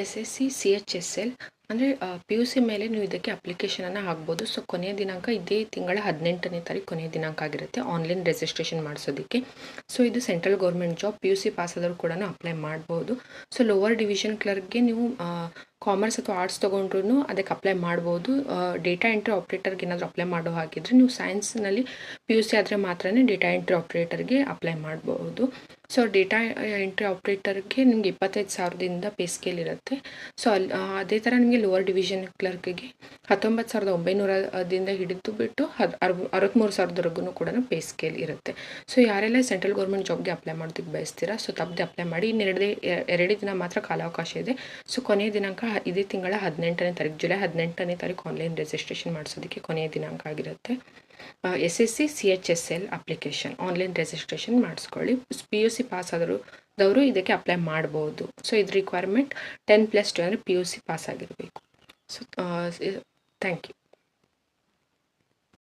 SSC CHSL ಅಂದರೆ PUC ಮೇಲೆ ನೀವು ಇದಕ್ಕೆ ಅಪ್ಲಿಕೇಶನನ್ನು ಹಾಕ್ಬೋದು. ಸೊ ಕೊನೆಯ ದಿನಾಂಕ ಇದೇ ತಿಂಗಳ 18ನೇ ತಾರೀಕು ಕೊನೆಯ ದಿನಾಂಕ ಆಗಿರುತ್ತೆ ಆನ್ಲೈನ್ ರಿಜಿಸ್ಟ್ರೇಷನ್ ಮಾಡಿಸೋದಕ್ಕೆ. ಸೊ ಇದು central government job. PUC pass ಆದರೂ ಕೂಡ ಅಪ್ಲೈ ಮಾಡ್ಬೋದು. ಸೊ ಲೋವರ್ ಡಿವಿಷನ್ ಕ್ಲರ್ಕ್ಗೆ ನೀವು ಕಾಮರ್ಸ್ ಅಥವಾ ಆರ್ಟ್ಸ್ ತೊಗೊಂಡ್ರೂ ಅದಕ್ಕೆ ಅಪ್ಲೈ ಮಾಡ್ಬೋದು. ಡೇಟಾ ಎಂಟ್ರಿ ಆಪ್ರೇಟರ್ಗೆ ಏನಾದರೂ ಅಪ್ಲೈ ಮಾಡೋ ಹಾಗಿದ್ರೆ ನೀವು ಸೈನ್ಸ್ನಲ್ಲಿ PUC ಆದರೆ ಮಾತ್ರ ಡೇಟಾ ಎಂಟ್ರಿ ಆಪ್ರೇಟರ್ಗೆ ಅಪ್ಲೈ ಮಾಡ್ಬೋದು. ಸೊ ಡೇಟಾ ಎಂಟ್ರಿ ಆಪ್ರೇಟರ್ಗೆ ನಿಮಗೆ 25,000ದಿಂದ ಪೇ ಸ್ಕೇಲ್ ಇರುತ್ತೆ. ಸೊ ಅದೇ ಥರ ನಿಮಗೆ ಲೋವರ್ ಡಿವಿಷನ್ ಕ್ಲರ್ಕ್ಗೆ 19,900ದಿಂದ ಹಿಡಿದು ಬಿಟ್ಟು 63,000ವರೆಗೂ ಕೂಡ ಪೇ ಸ್ಕೇಲ್ ಇರುತ್ತೆ. ಸೊ ಯಾರೆಲ್ಲ ಸೆಂಟ್ರಲ್ ಗೌರ್ಮೆಂಟ್ ಜಾಬ್ಗೆ ಅಪ್ಲೈ ಮಾಡೋದಕ್ಕೆ ಬಯಸ್ತೀರಾ, ಸೊ ತಪ್ಪದೆ ಅಪ್ಲೈ ಮಾಡಿ. ಎರಡು ದಿನ ಮಾತ್ರ ಕಾಲಾವಕಾಶ ಇದೆ. ಸೊ ಕೊನೆಯ ದಿನಾಂಕ ಇದೇ ತಿಂಗಳ 18ನೇ ತಾರೀಕು ಜುಲೈ 18ನೇ ತಾರೀಕು ಆನ್ಲೈನ್ ರಿಜಿಸ್ಟ್ರೇಷನ್ ಮಾಡಿಸೋದಕ್ಕೆ ಕೊನೆಯ ದಿನಾಂಕ ಆಗಿರುತ್ತೆ. SSC CHSL application online registration ಮಾಡಿಸ್ಕೊಳ್ಳಿ. PUC ಪಾಸ್ ಆದವರು ಇದಕ್ಕೆ ಅಪ್ಲೈ ಮಾಡ್ಬೋದು. ಸೊ ಇದು ರಿಕ್ವೈರ್ಮೆಂಟ್ 10+2 ಅಂದರೆ PUC ಪಾಸ್ ಆಗಿರಬೇಕು. So thank you.